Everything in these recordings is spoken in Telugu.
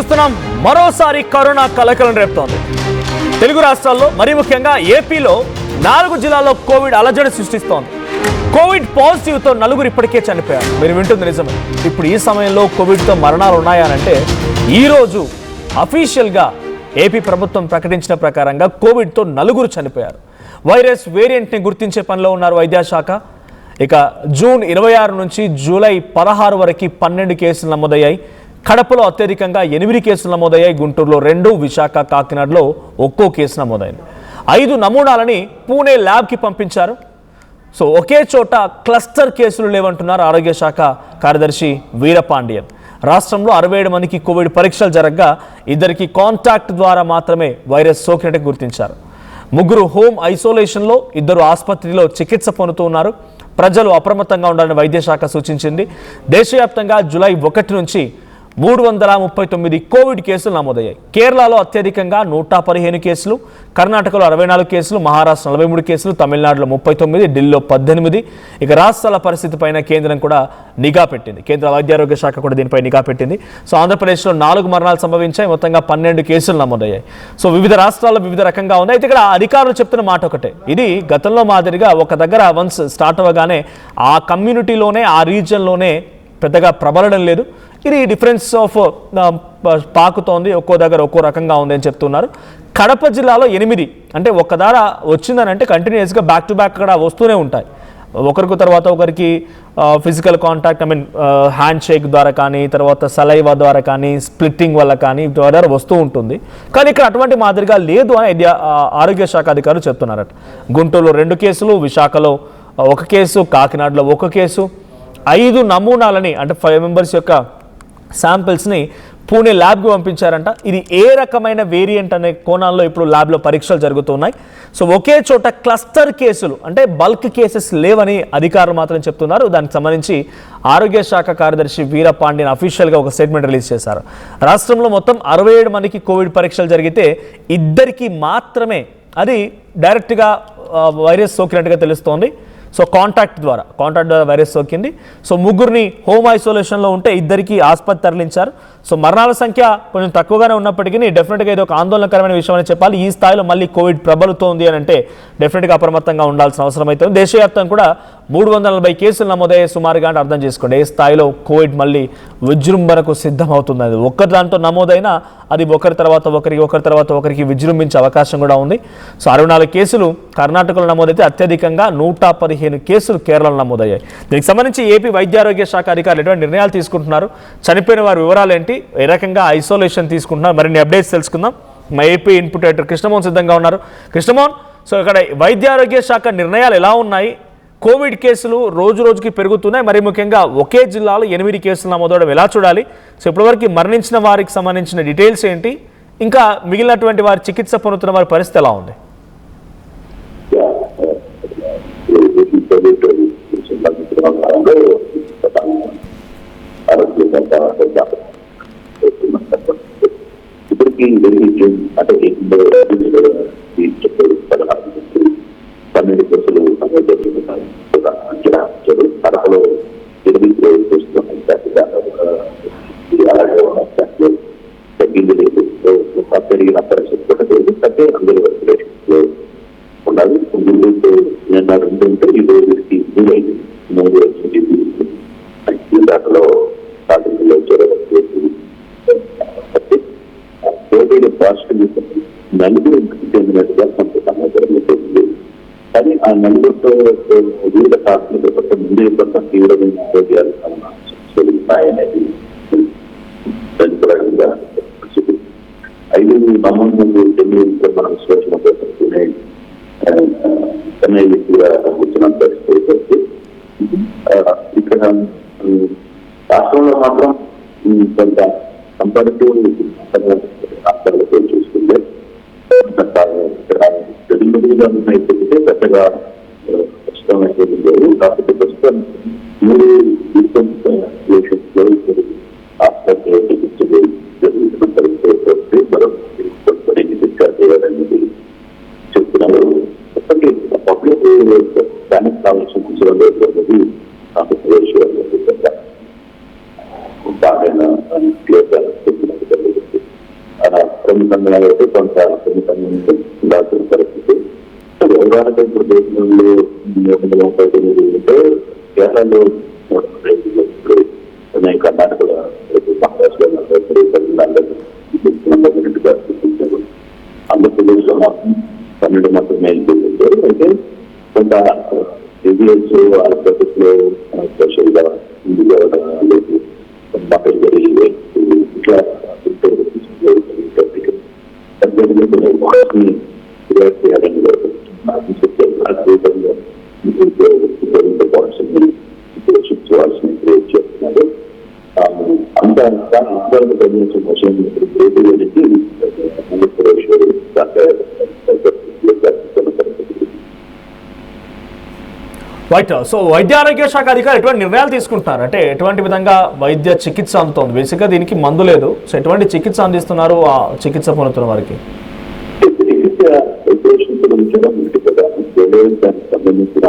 చూస్తున్నాం మరోసారి కరోనా కలకలం రేపుతోంది. తెలుగు రాష్ట్రాల్లో మరి ముఖ్యంగా ఏపీలో 4 జిల్లాల్లో కోవిడ్ అలజడి సృష్టిస్తోంది. కోవిడ్ పాజిటివ్తో 4 ఇప్పటికే చనిపోయారు. మీరు వింటుంది నిజమే. ఇప్పుడు ఈ సమయంలో కోవిడ్తో మరణాలు ఉన్నాయనంటే ఈరోజు అఫీషియల్గా ఏపీ ప్రభుత్వం ప్రకటించిన ప్రకారంగా కోవిడ్తో 4 చనిపోయారు. వైరస్ వేరియంట్ని గుర్తించే పనిలో ఉన్నారు వైద్యశాఖ. ఇక జూన్ 26 నుంచి జూలై 16 వరకు 12 కేసులు నమోదయ్యాయి. కడపలో అత్యధికంగా 8 కేసులు నమోదయ్యాయి. గుంటూరులో 2, విశాఖ, కాకినాడలో ఒక్కో కేసు నమోదైంది. 5 నమూనాలని పూణే ల్యాబ్కి పంపించారు. సో ఒకే చోట క్లస్టర్ కేసులు లేవంటున్నారు ఆరోగ్య శాఖ కార్యదర్శి వీరపాండియన్. రాష్ట్రంలో 67 మందికి కోవిడ్ పరీక్షలు జరగగా 2 కాంటాక్ట్ ద్వారా మాత్రమే వైరస్ సోకినట్టు గుర్తించారు. 3 హోమ్ ఐసోలేషన్లో, 2 ఆసుపత్రిలో చికిత్స పొందుతూ ఉన్నారు. ప్రజలు అప్రమత్తంగా ఉండాలని వైద్యశాఖ సూచించింది. దేశవ్యాప్తంగా జూలై 1 నుంచి 339 కోవిడ్ కేసులు నమోదయ్యాయి. కేరళలో అత్యధికంగా 115 కేసులు, కర్ణాటకలో 64 కేసులు, మహారాష్ట్ర 43 కేసులు, తమిళనాడులో 39, ఢిల్లీలో 18. ఇక రాష్ట్రాల పరిస్థితి పైన కేంద్రం కూడా నిఘా పెట్టింది. కేంద్ర వైద్యారోగ్య శాఖ కూడా దీనిపై నిఘా పెట్టింది. సో ఆంధ్రప్రదేశ్లో 4 మరణాలు సంభవించాయి. మొత్తంగా 12 కేసులు నమోదయ్యాయి. సో వివిధ రాష్ట్రాల్లో వివిధ రకంగా ఉంది. అయితే ఇక్కడ అధికారులు చెప్తున్న మాట ఒకటే, ఇది గతంలో మాదిరిగా ఒక దగ్గర వన్స్ స్టార్ట్ అవ్వగానే ఆ కమ్యూనిటీలోనే ఆ రీజియన్లోనే పెద్దగా ప్రబలడం లేదు. ఇది డిఫరెన్స్ ఆఫ్ పాకుతోంది, ఒక్కో దగ్గర ఒక్కో రకంగా ఉంది అని చెప్తున్నారు. కడప జిల్లాలో 8 అంటే ఒక దార వచ్చిందని అంటే కంటిన్యూస్గా బ్యాక్ టు బ్యాక్ అక్కడ వస్తూనే ఉంటాయి. ఒకరికి తర్వాత ఒకరికి ఫిజికల్ కాంటాక్ట్, హ్యాండ్ షేక్ ద్వారా కానీ, తర్వాత సలైవా ద్వారా కానీ, స్ప్లిట్టింగ్ వల్ల కానీ ద్వారా వస్తూ ఉంటుంది. కానీ ఇక్కడ అటువంటి మాదిరిగా లేదు అని ఆరోగ్య శాఖ అధికారులు చెప్తున్నారట. గుంటూరులో 2 కేసులు, విశాఖలో 1 కేసు, కాకినాడలో 1 కేసు, 5 నమూనాలని అంటే 5 మెంబర్స్ యొక్క శాంపిల్స్ని పూణే ల్యాబ్కి పంపించారంట. ఇది ఏ రకమైన వేరియంట్ అనే కోణాల్లో ఇప్పుడు ల్యాబ్లో పరీక్షలు జరుగుతున్నాయి. సో ఒకే చోట క్లస్టర్ కేసులు అంటే బల్క్ కేసెస్ లేవని అధికారులు మాత్రం చెప్తున్నారు. దానికి సంబంధించి ఆరోగ్య శాఖ కార్యదర్శి వీరపాండియన్ అఫీషియల్గా ఒక స్టేట్మెంట్ రిలీజ్ చేశారు. రాష్ట్రంలో మొత్తం 67 మందికి కోవిడ్ పరీక్షలు జరిగితే 2 మాత్రమే అది డైరెక్ట్గా వైరస్ సోకినట్టుగా తెలుస్తోంది. సో కాంటాక్ట్ ద్వారా వైరస్ సోకింది. సో 3 హోమ్ ఐసోలేషన్లో ఉంటే 2 ఆసుపత్రి తరలించారు. సో మరణాల సంఖ్య కొంచెం తక్కువగానే ఉన్నప్పటికీ డెఫినెట్గా ఇది ఒక ఆందోళనకరమైన విషయం అని చెప్పాలి. ఈ స్థాయిలో మళ్ళీ కోవిడ్ ప్రబలుతోంది అని అంటే డెఫినెట్గా అప్రమత్తంగా ఉండాల్సిన అవసరం అయితే ఉంది. దేశవ్యాప్తంగా కూడా 340 కేసులు నమోదయ్యే సుమారుగా అంటే అర్థం చేసుకోండి ఏ స్థాయిలో కోవిడ్ మళ్ళీ విజృంభణకు సిద్ధమవుతుంది. అది ఒక్కరి దాంతో నమోదైనా అది ఒకరి తర్వాత ఒకరికి విజృంభించే అవకాశం కూడా ఉంది. సో 64 కేసులు కర్ణాటకలో నమోదైతే అత్యధికంగా 115 కేసులు కేరళలో నమోదయ్యాయి. దీనికి సంబంధించి ఏపీ వైద్యారోగ్య శాఖ అధికారులు ఎటువంటి నిర్ణయాలు తీసుకుంటున్నారు, చనిపోయిన వారి వివరాలు ఏంటి, ఏ రకంగా ఐసోలేషన్ తీసుకుంటున్నారు, మరిన్ని అప్డేట్స్ తెలుసుకుందాం. మా ఏపీ ఇన్పుట్ ఎడిటర్ కృష్ణమోహన్ సిద్ధంగా ఉన్నారు. కృష్ణమోహన్, సో ఇక్కడ వైద్యారోగ్య శాఖ నిర్ణయాలు ఎలా ఉన్నాయి? కోవిడ్ కేసులు రోజు రోజుకి పెరుగుతున్నాయి. మరి ముఖ్యంగా ఒకే జిల్లాలో 8 కేసులు నమోదవడం ఎలా చూడాలి? సో ఇప్పటివరకు మరణించిన వారికి సంబంధించిన డీటెయిల్స్ ఏంటి, ఇంకా మిగిలినటువంటి వారి చికిత్స పొందుతున్న వారి పరిస్థితి ఎలా ఉంది? ఇప్పటికీ అంటే 12 కేసులు కడపలో 8 వస్తున్నాయి. తగ్గింది లేదు, పెరిగిన పరిస్థితి కూడా లేదు. అంటే అందరూ ఉండాలి. నిన్న 2 ఉంటే ఈ రోజుకి 3 వచ్చింది. దాంట్లో స్టార్టింగ్లో కోవిడ్ పాజిటివ్ 4 చెందినట్టుగా కొంత సమాచారం తెలిసింది. కానీ ఆ 4తో వివిధ కారణాలతో ముందే కొంత తీవ్రమైన ఆరోగ్యాలు ఉన్నాయనేది ప్రకారంగా 5 నమూనాలు ఢిల్లీలో మనం స్వచ్ఛ పూణే చెన్నై కూడా వచ్చిన పరిస్థితి. ఇక్కడ రాష్ట్రంలో మాత్రం కొంత కంపారిటివ్ రాష్ట్రాలతో చూసుకుంటే అయితే పెద్దగా కష్టమైతే లేవు. కాకపోతే ప్రస్తుతం 3 ఆసుపత్రి చికిత్సలు జరుగుతున్న పరిస్థితి మనం డిశ్చార్జ్ చేయాలనేది చెప్తున్నారు. పబ్లిక్ దానికి కావాల్సిన అనేది ఆంధ్రప్రదేశ్ బాగా క్లియర్గా చెప్పినట్టు సున్నితంగా అయితే కొంత సున్నితంగా ఉండాల్సిన పరిస్థితి. ఉదాహరణకు ఇప్పుడు దేశంలో 339 ఉంటే కేరళలో కర్ణాటకలో మహారాష్ట్రలో ఆంధ్రప్రదేశ్ లో 12 మాత్రమే అయితే కొంత రివ్యూస్ ఆంధ్రప్రదేశ్ లో స్పెషల్ గా ఇట్లా రైట్. సో వైద్య ఆరోగ్య శాఖ అధికారులు ఎటువంటి నిర్ణయాలు తీసుకుంటున్నారు అంటే ఎటువంటి విధంగా వైద్య చికిత్స అందుతోంది? బేసిక్గా దీనికి మందు లేదు. సో ఎటువంటి చికిత్స అందిస్తున్నారు ఆ చికిత్స పొందుతున్న వారికి? సంబంధించిన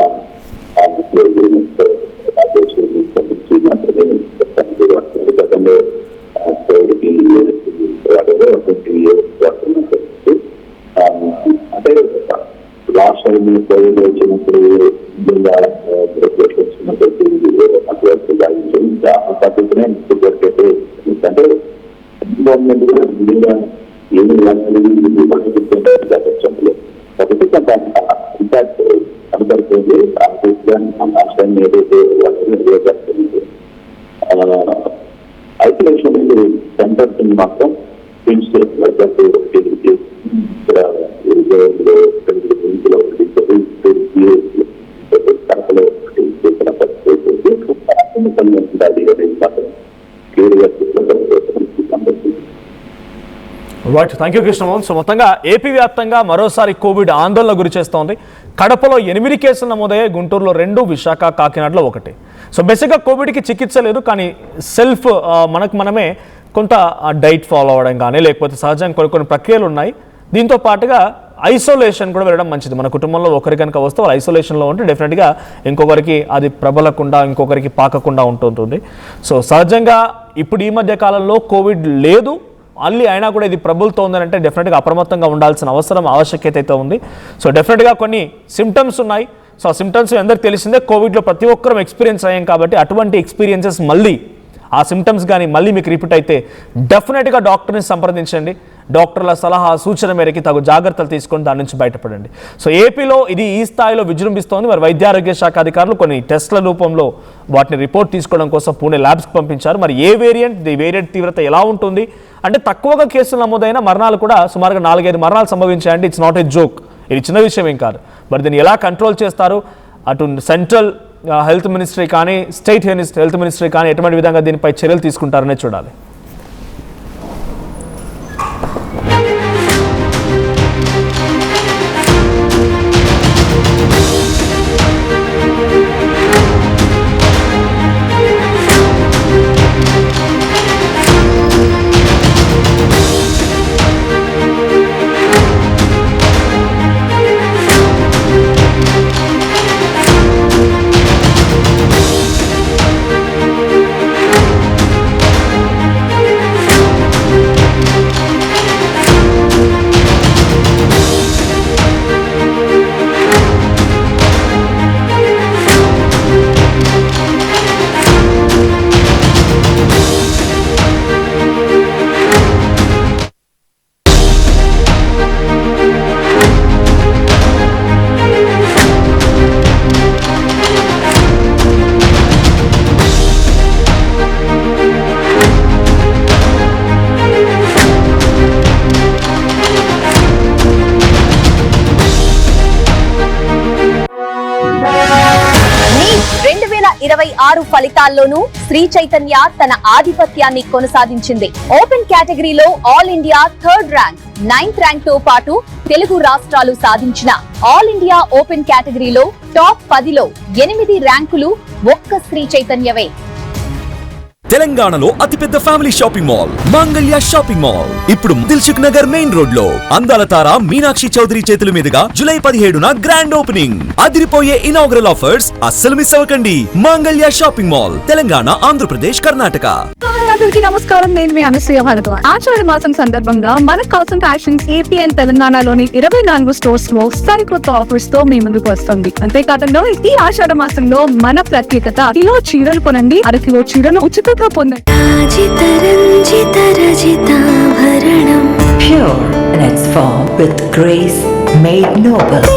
అంటే లాస్ట్ టైం కోవిడ్ వచ్చినప్పుడు పద్ధతినే ఇప్పటివరకైతే అంటే గవర్నమెంట్ కూడా నిజంగా ఏమి చెప్పలేదు కాబట్టి కొంత ఇంపాక్ట్ కనబడుతుంది. లాస్ట్ టైం ఏదైతే ఐసోలేషన్ సెంటర్స్ మాత్రం right. Thank you Krishnamohan. So మొత్తంగా ఏపీ వ్యాప్తంగా మరోసారి కోవిడ్ ఆందోళన గురి చేస్తోంది. కడపలో 8 కేసులు నమోదయ్యాయి, గుంటూరులో 2, విశాఖ కాకినాడలో 1. సో బేసిక్గా కోవిడ్కి చికిత్స లేదు, కానీ సెల్ఫ్ మనమే కొంత డైట్ ఫాలో అవ్వడం కానీ లేకపోతే సహజంగా కొన్ని ప్రక్రియలు ఉన్నాయి. దీంతో పాటుగా ఐసోలేషన్ కూడా వెళ్ళడం మంచిది. మన కుటుంబంలో ఒకరి కనుక వస్తే వాళ్ళు ఐసోలేషన్లో ఉంటే డెఫినెట్గా ఇంకొకరికి అది ప్రబలకుండా ఇంకొకరికి పాకకుండా ఉంటుంటుంది. సో సహజంగా ఇప్పుడు ఈ మధ్య కాలంలో కోవిడ్ లేదు, మళ్ళీ అయినా కూడా ఇది ప్రబలుతోందని అంటే డెఫినెట్గా అప్రమత్తంగా ఉండాల్సిన ఆవశ్యకత అయితే ఉంది. సో డెఫినెట్గా కొన్ని సిమ్టమ్స్ ఉన్నాయి. సో ఆ సిమ్టమ్స్ అందరికీ తెలిసిందే, కోవిడ్లో ప్రతి ఒక్కరం ఎక్స్పీరియన్స్ అయ్యాం కాబట్టి అటువంటి ఎక్స్పీరియన్సెస్ మళ్ళీ ఆ సిమ్టమ్స్ కానీ మళ్ళీ మీకు రిపీట్ అయితే డెఫినెట్గా డాక్టర్ని సంప్రదించండి. డాక్టర్ల సలహా సూచన మేరకు తగు జాగ్రత్తలు తీసుకొని దాని నుంచి బయటపడండి. సో ఏపీలో ఇది ఈ స్థాయిలో విజృంభిస్తోంది. మరి వైద్య ఆరోగ్య శాఖ అధికారులు కొన్ని టెస్ట్ల రూపంలో వాటిని రిపోర్ట్ తీసుకోవడం కోసం పూణే ల్యాబ్స్కి పంపించారు. మరి ఏ వేరియంట్ తీవ్రత ఎలా ఉంటుంది అంటే తక్కువగా కేసులు నమోదైన మరణాలు కూడా సుమారుగా 4-5 మరణాలు సంభవించాయంటే ఇట్స్ నాట్ ఏ జోక్. ఇది చిన్న విషయం ఏం కాదు. మరి దీన్ని ఎలా కంట్రోల్ చేస్తారు? అటు సెంట్రల్ హెల్త్ మినిస్ట్రీ కానీ స్టేట్ హెల్త్ మినిస్ట్రీ కానీ ఎటువంటి విధంగా దీనిపై చర్యలు తీసుకుంటారనే చూడాలి. ఫలితాల్లోనూ శ్రీ చైతన్య తన ఆధిపత్యాన్ని కొనసాగించింది. ఓపెన్ కేటగిరీలో all India 3rd rank, 9th rank తో పాటు తెలుగు రాష్ట్రాలు సాధించిన ఆల్ ఇండియా ఓపెన్ కేటగిరీలో టాప్ 10లో 8 ర్యాంకులు ఒక్క శ్రీ చైతన్యవే. తెలంగాణలో అతిపెద్ద family shopping mall Mangalya shopping mall ఇప్పుడు దిల్సుఖ్ నగర్ మెయిన్ రోడ్ లో అందాల తార మీనాక్షి చౌదరి చేతుల మీదుగా జూలై 17న గ్రాండ్ ఓపెనింగ్. అదిరిపోయే ఇనాగ్రల్ ఆఫర్స్ అస్సలు మిస్ అవ్వకండి. Mangalya shopping mall, Telangana, Andhra Pradesh, Karnataka. అందరికీ నమస్కారం. నేను మీ అనసూయ భారద్వాజ్. ఆషాఢ మాసం సందర్భంగా మన కాసన్ ఫ్యాషన్స్ ఏపీ అండ్ తెలంగాణలోని 24 స్టోర్స్ లో సరికొత్త ఆఫర్స్ తో మీ ముందుకు వస్తుంది. అంతేకాదంలో ఈ ఆషాఢ మాసంలో మన ప్రత్యేకత, కిలో చీరలు కొనండి, అరకిలో చీరను ఉచితంగా పొందండి. Pure in its form with grace made noble.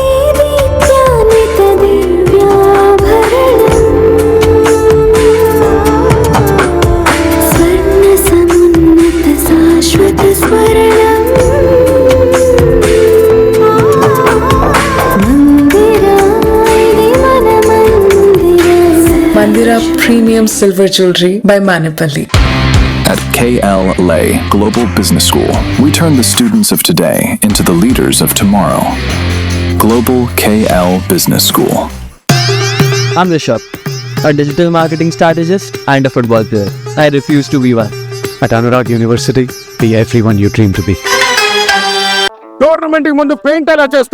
Mandira Premium Silver Jewelry by Manipali. At KLA Global Business School, we turn the students of today into the leaders of tomorrow. Global KL Business School. I'm Rishabh, a digital marketing strategist and a football player. I refuse to be one. At Anurag University, be everyone you dream to be. Tournament ముందు పెయింట్ ఎలా చేస్తా